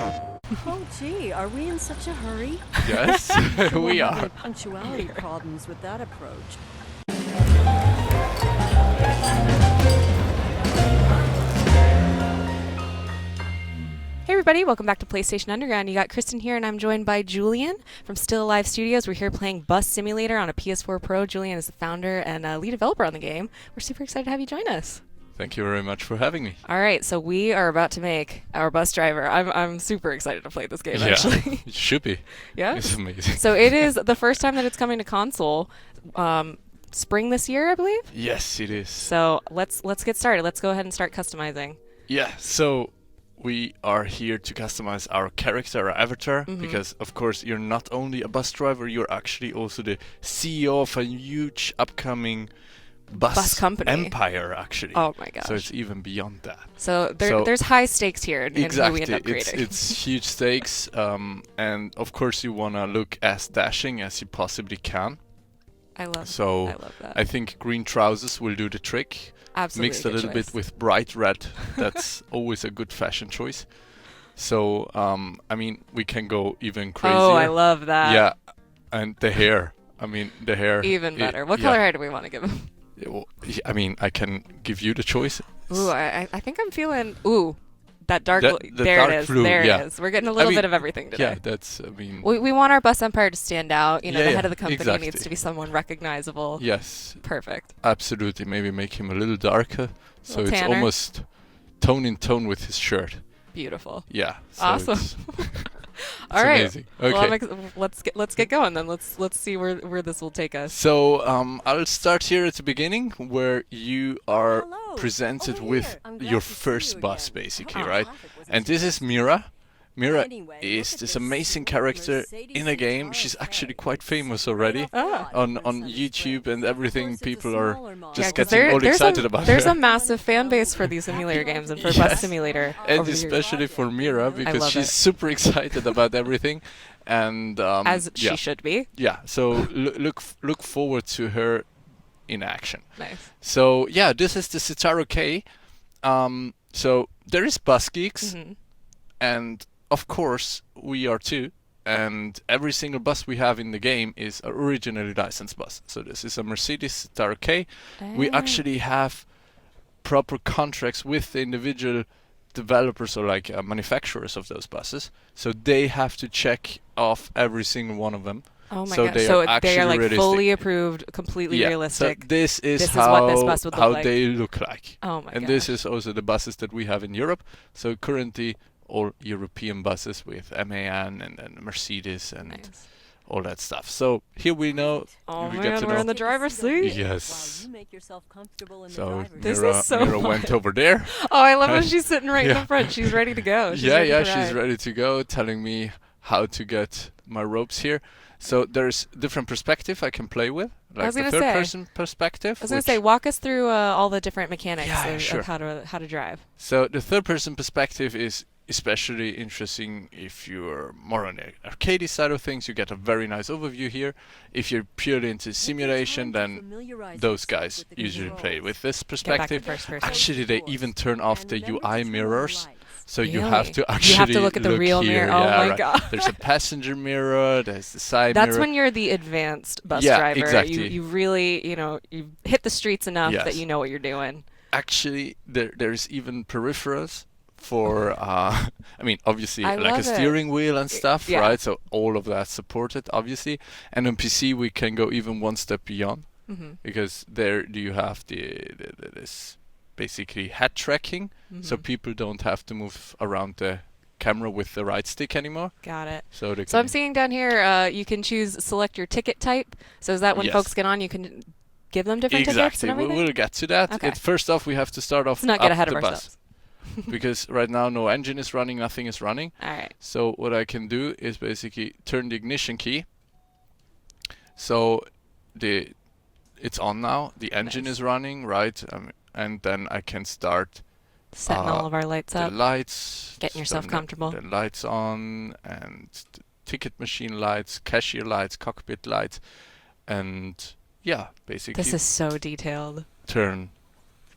Oh, gee, are we in such a hurry? Yes, we are. Punctuality problems with that approach. Hey everybody, welcome back to PlayStation Underground. You got Kristen here and I'm joined by Julian from Stillalive Studios. We're here playing Bus Simulator on a PS4 Pro. Julian is the founder and lead developer on the game. We're super excited to have you join us. Thank you very much for having me. All right, so we are about to make our bus driver. I'm super excited to play this game, actually. It should be. Yeah? It's amazing. So it is the first time that it's coming to console. Spring this year, I believe? Yes, it is. So let's get started. Let's go ahead and start customizing. Yeah, so we are here to customize our character, our avatar, because of course you're not only a bus driver, you're actually also the CEO of a huge upcoming bus company empire, actually. Oh my gosh. So it's even beyond that. So there's high stakes here in who we end up creating. It's huge stakes, and of course you want to look as dashing as you possibly can. I love that. I think green trousers will do the trick. Absolutely. Mixed a little bit with bright red. That's always a good fashion choice. So, I mean, we can go even crazier. Oh, I love that. Yeah, and the hair. I mean, the hair. Even better. What color hair do we want to give him? I mean, I can give you the choice. Ooh, I think I'm feeling... Ooh, that dark... The there dark it is. blue, there yeah. it is. We're getting a little bit of everything today. Yeah, that's... I mean... We want our bus empire to stand out. You know, the head of the company exactly. needs to be someone recognizable. Yes. Perfect. Absolutely. Maybe make him a little darker. So it's tanner. almost tone in tone with his shirt. Beautiful. Yeah. So Awesome. All right. Amazing. Okay. Well, let's get going then. Let's see where this will take us. So I'll start here at the beginning, where you are Hello, presented over with here. I'm glad your to see first you bus, again. basically, Oh, right? traffic was And this is Mira. Mira Anyway, is look at this this amazing character Mercedes in a game. Guitar She's actually K. quite famous already Ah. on Sunday YouTube spring. and everything. Of course, it's a People are smaller model. just Yeah, 'cause getting all excited about there's her. a massive fan base for these simulator games and for Bus Yes. Simulator. And over the years. especially for Mira, because love she's it. super excited about everything. And As yeah. she should be. Yeah, so look forward to her in action. Nice. So yeah, this is the Citaro K. So there is bus geeks, and of course we are too. And every single bus we have in the game is an originally licensed bus. So this is a Mercedes Citaro K. We actually have proper contracts with the individual developers or like manufacturers of those buses. So they have to check off every single one of them. Oh my So gosh. they So are they actually are like realistic. fully approved, completely Yeah, realistic. so this is This is how, what this bus would look how like. they look like. Oh my And gosh. this is also the buses that we have in Europe. So currently all European buses with MAN and Mercedes and Nice. all that stuff. So here we know. Oh we man, get to we're know. in the driver's seat. Yes. While you make yourself comfortable in the So driver's This Mira, is so Mira went fun. over there. Oh, I love when she's sitting right in Yeah. the front. She's ready to go. She's yeah, ready to she's ride. ready to go, telling me how to get my ropes here. So there's different perspective I can play with, like was the gonna third say. person perspective. I was gonna which- say, walk us through all the different mechanics Yeah, of, sure. of how to drive. So the third person perspective is especially interesting if you're more on the arcade side of things. You get a very nice overview here. If you're purely into simulation, then those guys usually play with this Get back to perspective. first person. Actually, they even turn off the UI mirrors. So you Really? have to actually You have to look at the real here. mirror. Oh Yeah, my right. god. There's a passenger mirror. There's the side That's mirror. when you're the advanced bus Yeah, driver. exactly. You really, you hit the streets enough that Yes. you know what you're doing. Actually, there's even peripherals for I mean, obviously, I like a love it. steering wheel and stuff, Yeah. right? So all of that supported, obviously. And on PC we can go even one step beyond, because there you have this basically head tracking, so people don't have to move around the camera with the right stick anymore. Got it. So they So I'm can- seeing down here, you can select your ticket type. So is that when Yes. folks get on, you can give them different tickets exactly. and everything? We'll get to that. Okay. First off, we have to start off Let's not get up ahead of the bus. ourselves. Because right now no engine is running, nothing is running. All right. So what I can do is basically turn the ignition key. So it's on now. The engine Nice. is running, right? And then I can start Setting all of our lights the up. lights. Getting yourself turn comfortable. The lights on, and the ticket machine lights, cashier lights, cockpit lights, and yeah, basically This is so detailed.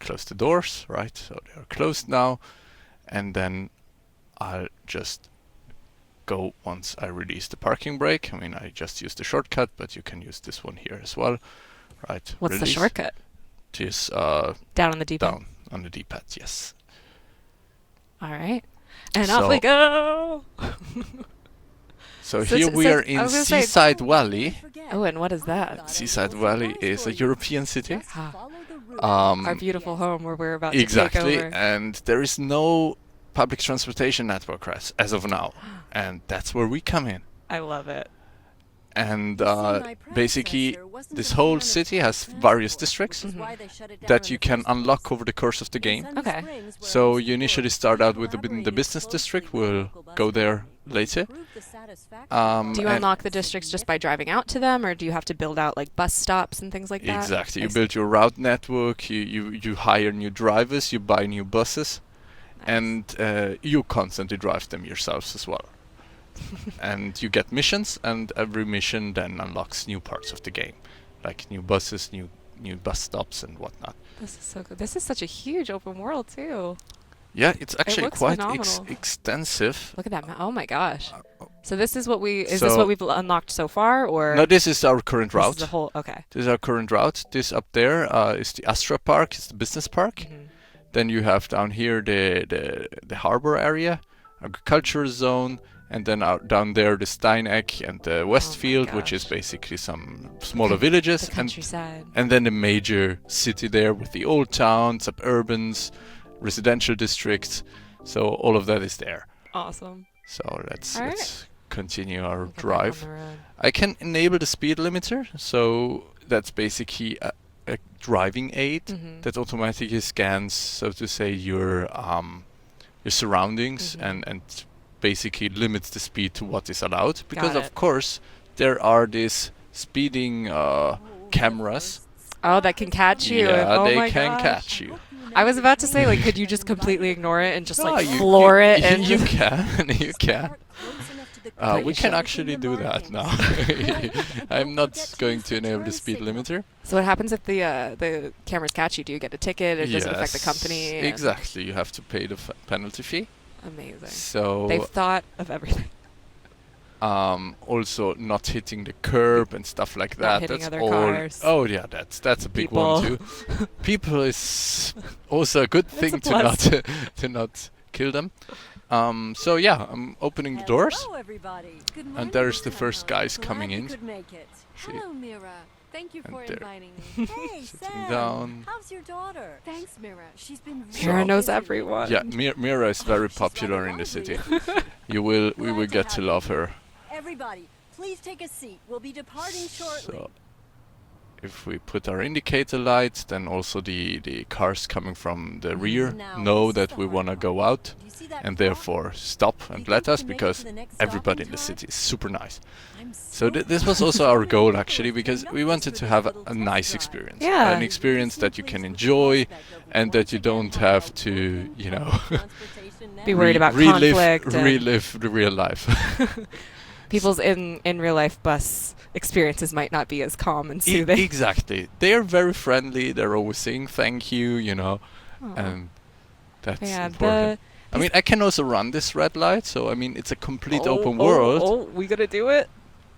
close the doors, right? So they are closed now, and then I'll just go once I release the parking brake. I mean, I just used the shortcut, but you can use this one here as well. Right. What's the release. shortcut? Just Down on the D-pad. down on the D-pad, yes. All right. And So- off we go. So So here it's- we so are it's- I in was gonna say- Seaside Valley. Oh, and what is that? Seaside Valley is a European city. Our beautiful home where we're about to take Exactly, over. and there is no public transportation network as of now, and that's where we come in. I love it. And basically, this whole city has various districts that you can unlock over the course of the game. Okay. So you initially start out with the business district. We'll go there later. Do you and unlock the districts just by driving out to them, or do you have to build out like bus stops and things like that? Exactly. You Nice. build your route network. You hire new drivers. You buy new buses, and you constantly drive them yourselves as well. And you get missions, and every mission then unlocks new parts of the game, like new buses, new bus stops, and whatnot. This is so good. This is such a huge open world too. Yeah, it's actually looks quite phenomenal. extensive. Look at that. Oh my gosh. So this is what we is So- this what we've unlocked so far, or No, this is our current this is route. the whole? Okay. This is our current route. This up there is the Astra Park. It's the business park. Mhm. Then you have down here the harbor area, agricultural zone, and then out down there the Steineck and the Westfield, which is gosh. basically some smaller villages, The countryside. and then the major city there with the old towns, suburbans, residential districts. So all of that is there. Awesome. So let's All right. let's continue our Get back on drive. the road. I can enable the speed limiter, so that's basically a driving aid Mhm. that automatically scans, so to say, your surroundings Mhm. and basically limits the speed to what is allowed. Because Got of it. course there are these speeding cameras. Oh, that can catch you. Yeah, oh they my can gosh. catch you. I was about to say, like, could you just completely ignore it and just No, like you- floor you, it and you just can, you can. But We you can should. actually do that now. I'm not going to enable the speed limiter. So what happens if the cameras catch you? Do you get a ticket, or does it affect the company? and- Exactly, you have to pay the penalty fee. Amazing. So They've thought of everything. also not hitting the curb and stuff like Not that. hitting That's other all. cars. Oh yeah, that's a big one too. People is also a good That's a thing to plus. not to not kill them. So yeah, I'm opening the doors. Hello, everybody. Good And morning. there's the first guys coming Glad you in. could make it. See, Hello, Mira. Thank you And for there. inviting me. Hey, sitting Sam. down. How's your daughter? Thanks, Mira. She's been Mira So- knows everyone. Yeah, Mira is very She's rather popular in the lively, city. isn't she? We Glad will to get have to you love here. her. Everybody, please take a seat. We'll be departing shortly. So if we put our indicator lights, then also the cars coming from the rear Now, know this is that the we hard want to part. go out, Do you see that and clock? therefore stop Do you and think let you us, can make it because to the next stop everybody in in the time? city is super nice. I'm So this was also our goal actually, because we wanted to have a nice experience, Yeah. an experience that you can enjoy, and that you don't have to, you know, Be worried about relive conflict and- relive the real life. People's in real life bus experiences might not be as calm and soothing. Exactly. They are very friendly. They're always saying thank you, you know, Aw. and that's Yeah, important. I mean, I can also run this red light, so I mean, it's a complete open world. Oh, we gonna do it?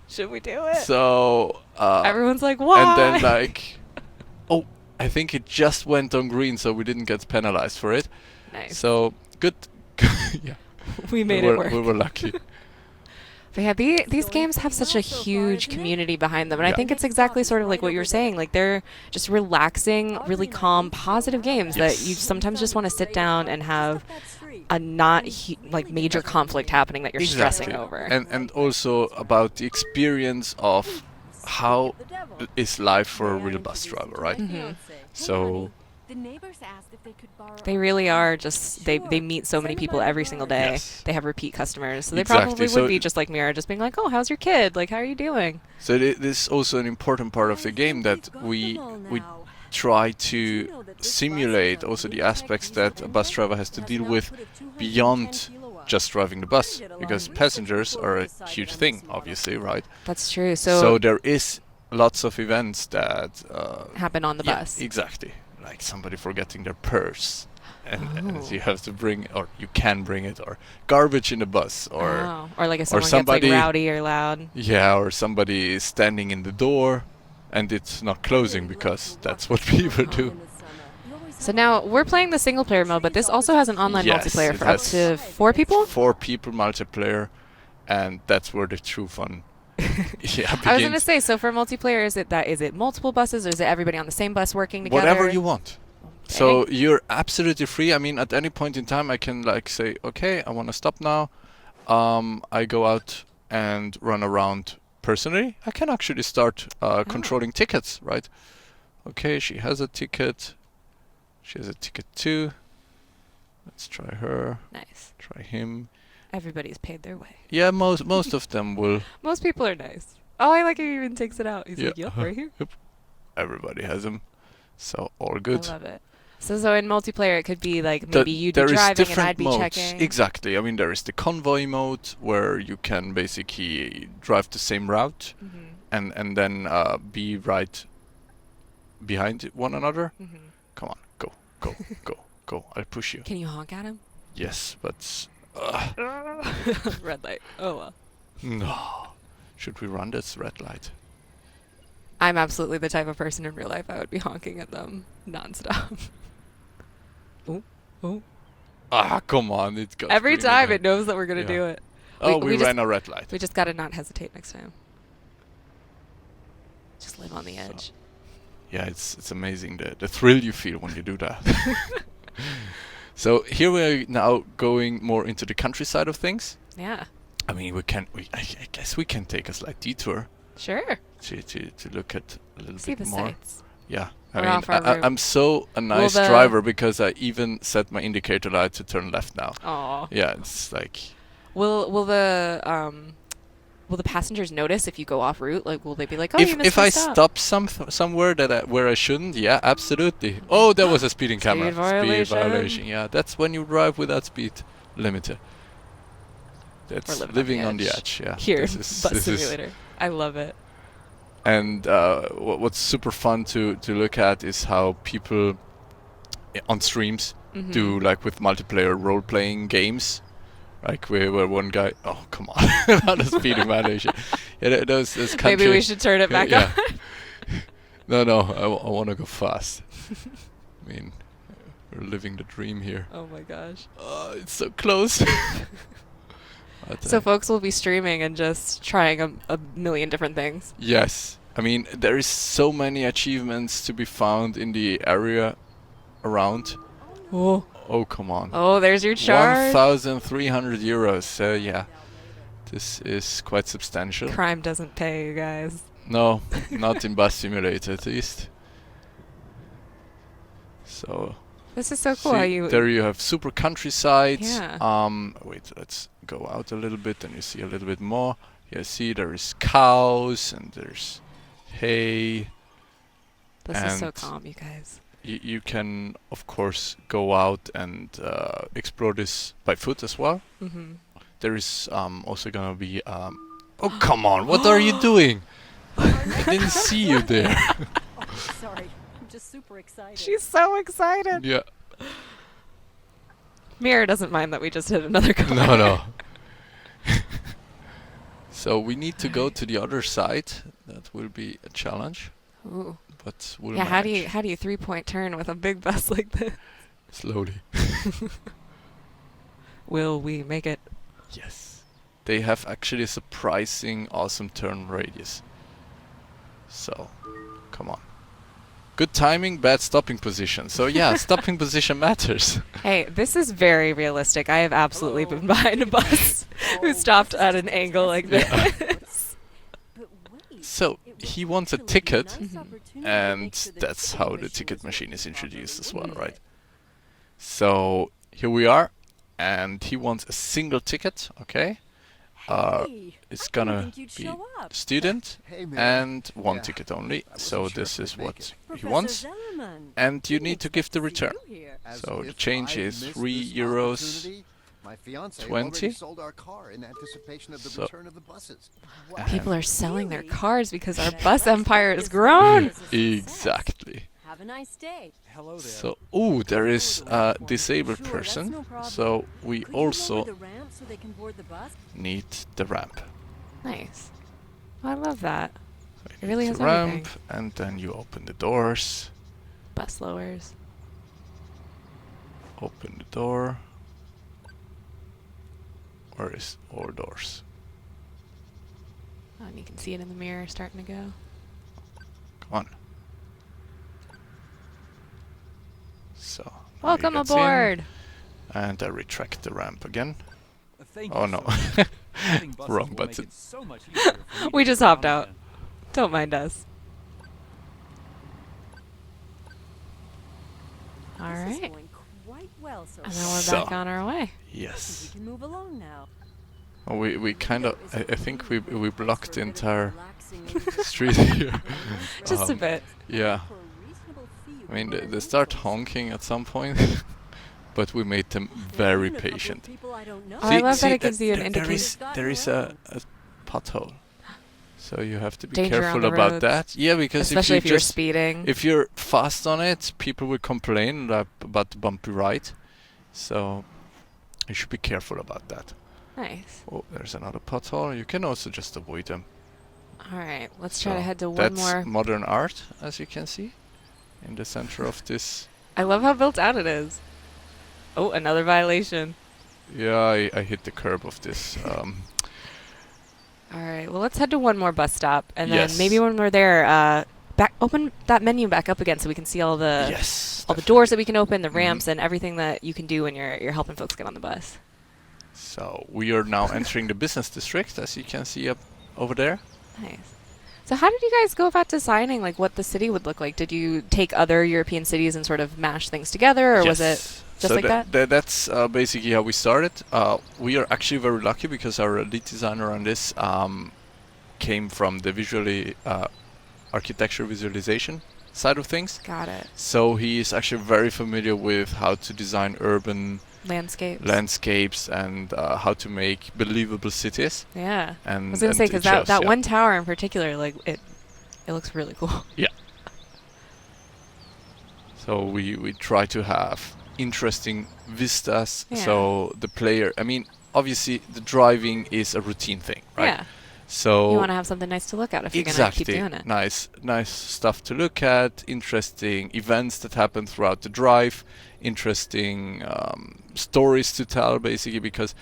Should we do it? So Everyone's like, why? and then like, oh, I think it just went on green, so we didn't get penalized for it. nice. So good. Yeah, we made we it were, work. we were lucky. But yeah, these games have such a huge community behind them, and I Yeah. think it's exactly sort of like what you're saying. Like they're just relaxing, really calm, positive games that you sometimes just want to sit down and have a not like major conflict happening that you're stressing Exactly. over. And also about the experience of how is life for a real bus driver, right? Mhm. So The neighbors asked if they could borrow. They really are just they meet so many people every single day. Yes. They have repeat customers, so they Exactly, probably so would be just like Mira, just being like, "Oh, how's your kid? Like, how are you doing?" So this is also an important part of the game, that we try to simulate also the aspects that a bus driver has to deal with beyond just driving the bus, because passengers are a huge thing, obviously, right? That's true. So So, there is lots of events that happen on the yeah, bus. exactly, like somebody forgetting their purse, and you have to bring, or you can bring it, or garbage in the bus, or or like if someone somebody gets like rowdy or loud. yeah, or somebody is standing in the door and it's not closing because that's what people do. So now we're playing the single player mode, but this also has an online Yes, multiplayer it for up has to 4 people. 4 people multiplayer, and that's where the true fun yeah, I was gonna begins. say, so for multiplayer, is it multiple buses, or is it everybody on the same bus working together? Whatever you want. So you're absolutely free. I mean, at any point in time, I can like say, okay, I want to stop now. I go out and run around personally. I can actually start controlling tickets, right? Okay, she has a ticket. She has a ticket too. Let's try her. Nice. Try him. Everybody's paid their way. Yeah, most of them will. Most people are nice. Oh, I like how he even takes it out. He's like, yep, right here. Yep. Everybody has them. So all good. I love it. So in multiplayer, it could be like maybe you'd be there is driving and different I'd be modes. checking. Exactly. I mean, there is the convoy mode where you can basically drive the same route and then be right behind one another. Come on, go, go, go, go. I'll push you. Can you honk at him? Yes, but Red light. Oh well. no. Should we run this red light? I'm absolutely the type of person in real life I would be honking at them nonstop. Oh. Ah, come on. It got Every green time again. it knows that we're going to do it. Oh, we we just- ran a red light. We just got to not hesitate next time. Just live on the edge. Yeah, it's amazing the thrill you feel when you do that. So here we are now going more into the countryside of things. Yeah. I mean, I guess we can take a slight detour Sure. to look at a little See bit the more. sights. Yeah, We're I mean, off our route. I'm so a nice the- driver because I even set my indicator light to turn left now. Aw. Yeah, it's like Will the passengers notice if you go off route? Like, will they be like, "Oh, you missed if my I stop." stop somewhere where I shouldn't, yeah, absolutely. Oh, that was a speeding camera. Speed violation. Yeah, that's when you drive without speed limiter. That's living on the edge. Yeah. Here, This Bus is- Simulator. I love it. And what's super fun to look at is how people on streams do like with multiplayer role-playing games. Like where one guy, oh come on, not a speeding violation. Yeah, those country. Maybe we should turn it back on. No, I want to go fast. I mean, we're living the dream here. Oh my gosh. It's so close. But, So folks will be streaming and just trying a million different things. yes, I mean there is so many achievements to be found in the area around. Oh. Oh come on. Oh, there's your charge. 1,300 euros. Yeah, this is quite substantial. Crime doesn't pay, you guys. No, not in Bus Simulator at least. So This is so cool. How see, you there you have super countrysides. Yeah. Wait, let's go out a little bit and you see a little bit more. Yeah, see there is cows and there's hay. This is so and calm, you guys. You can of course go out and explore this by foot as well. There is also gonna be oh come on, what are you doing? I didn't see you there. Sorry, I'm just super excited. She's so excited. Yeah. Mira doesn't mind that we just hit another car. No. So we need to go to the other side. That will be a challenge, Ooh. but we'll Yeah, manage. how do you 3-point turn with a big bus like this? Slowly. Will we make it? Yes. They have actually a surprising awesome turn radius. So, come on. Good timing, bad stopping position. So yeah, stopping position matters. Hey, this is very realistic. I have absolutely been behind a bus who stopped at an angle like this. But wait, So it he was wants a actually ticket, nice opportunity to and make sure the that's ticket how the machine ticket was machine working is introduced as properly. well, right? So here we are, and he wants a single ticket. Okay, Hey, it's I didn't gonna think you'd be show up. student Hey, Mira. and one Yeah, ticket only. I wasn't So sure this if is we'd make what it. he Professor wants, Zellerman, and you didn't need to give the expect to see return. you here. As So the if change I is missed €3. this opportunity, my fiance 20. already sold our car in anticipation of the So- return of the buses. People are selling their Really? cars because our That bus bus empire has is grown. a success. Exactly. How Have a nice day. Hello there. So, oh, there is a disabled Sure, that's person, no problem. so we Could you lower also the ramp so they can board the bus? need the ramp. Nice. Oh, I love that. So It you really need has the ramp, everything. and then you open the doors. Bus lowers. Open the door. Where is all doors? Oh, and you can see it in the mirror starting to go. Come on. So. now he Welcome gets in, aboard. and I retract the ramp again. Thank Oh you no. so much. Having buses Wrong will make button. it so much easier for me We to just get hopped around out. again. Don't mind us. All This is right. going quite well so And far. now we're So. back on our way. We Yes. can move along now. Oh, we kind of. I think we blocked the For a bit of entire relaxing street here. Just a bit. Yeah. For a reasonable fee, you I mean, can they rent start vehicles. honking at some point, but we made them Now, very even a couple of patient. people I don't know. Oh, I love that it gives you an there indication. there is a pothole, so you have to be Danger on careful the about roads. that. Yeah, because Especially if if you you're just speeding. if you're fast on it, people will complain about the bumpy ride. So you should be careful about that. Nice. Oh, there's another pothole. You can also just avoid them. All right. Let's try to So head to one that's more. modern art, as you can see, in the center of this. I love how built out it is. Oh, another violation. Yeah, I hit the curb of this. All right. Well, let's head to one more bus stop, and Yes. then maybe when we're there, open that menu back up again so we can see all the Yes. all the doors that we can open, the Mhm. ramps, and everything that you can do when you're helping folks get on the bus. So we are now entering the business district, as you can see up over there. Nice. So how did you guys go about designing like what the city would look like? Did you take other European cities and sort of mash things together, or was it just so like that? That's basically how we started. We are actually very lucky because our lead designer on this came from the architecture visualization side of things. Got it. So he is actually very familiar with how to design urban landscapes and how to make believable cities. Yeah. And I was gonna say and because it shows, that yeah. one tower in particular, like it looks really cool. So we try to have interesting vistas. Yeah. So the player, I mean, obviously the driving is a routine thing, right? Yeah. So You want to have something nice to look at if exactly, you're gonna keep doing it. nice stuff to look at. Interesting events that happen throughout the drive. Interesting stories to tell, basically, because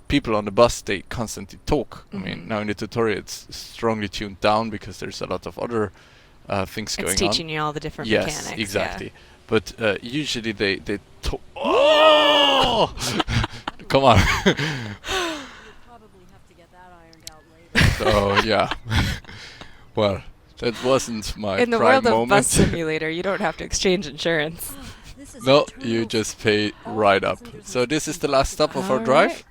people on the bus, they constantly talk. I mean, Mhm. now in the tutorial it's strongly tuned down because there's a lot of other things going on. It's teaching you all the different Yes, mechanics. exactly. But usually they talk. Oh! Come on. You'll probably have to get that ironed out later. So yeah. Well, that wasn't my In the prime world of moment. bus simulator, you don't have to exchange insurance. This is No, eternal you just pay All right up. passengers So must this be is the last stop of our All drive. right.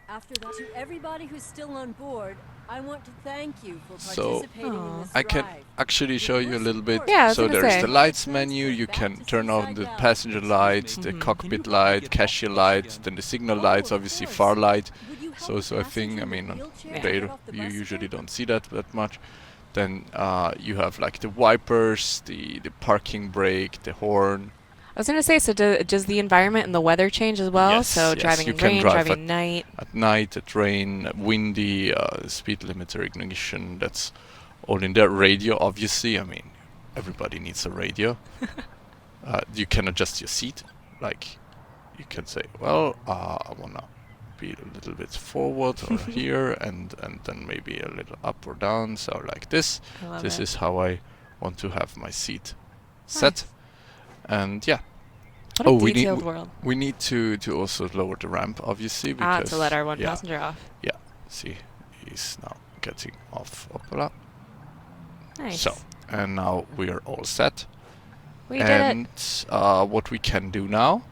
After that, to everybody who's still on board, I want to thank you for So, participating in Aw. this I can drive. actually show you a little bit. Yeah, I was So gonna there is say. the lights menu. You can turn on the passenger lights, the Mhm. cockpit light, cashier light, then the signal lights, obviously far light. So a thing, I mean, there you usually don't see that much. Then you have like the wipers, the parking brake, the horn. I was gonna say, so does the environment and the weather change as well? Yes, So yes, driving you in can rain, drive driving night. At night, at rain, windy, speed limiter, ignition, that's all in there. Radio, obviously, I mean, everybody needs a radio. You can adjust your seat. Like, you can say, well, I want to be a little bit forward or here, and then maybe a little up or down, so like this. I love This it. is how I want to have my seat set. And yeah. What a Oh, we need detailed world. We need to also lower the ramp, obviously, because To let our one yeah, passenger off. Yeah, see, he's now getting off Opera. Nice. So, and now we are all set. We did it. And what we can do now,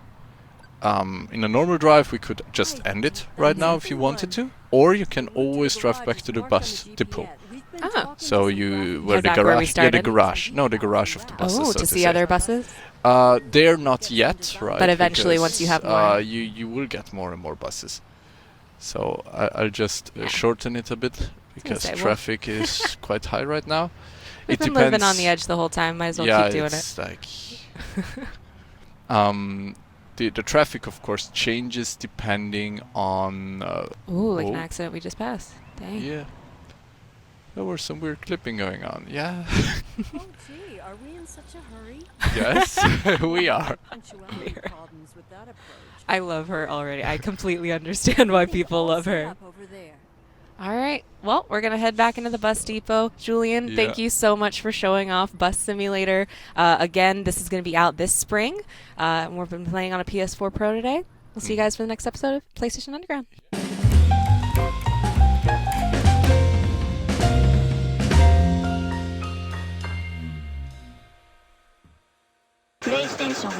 in a normal drive, we could just end it right now if you wanted to, or you can always drive back to the bus depot. Ah. So you where Head the back where we garage, yeah, the started? garage, no, the garage of the buses. Oh, so to see say. other buses? They're not yet, right? But eventually, because, once you have more. you will get more and more buses. So I'll just Yeah. shorten it a bit because say, well- traffic is quite high right now. We've it been depends. living on the edge the whole time. Might as well Yeah, keep doing it. it's like the traffic, of course, changes depending on. Ooh, like an oh, accident we just passed. Dang. Yeah. There was some weird clipping going on. Yeah. Oh, gee, are we in such a hurry? Yes, we are. Punctuality problems with that approach. I love her already. I completely understand why people love her. Up over there. All right. Well, we're going to head back into the bus depot. Julian, thank Yeah. you so much for showing off Bus Simulator. Again, this is going to be out this spring. We've been playing on a PS4 Pro today. We'll see you guys for the next episode of PlayStation Underground. PlayStation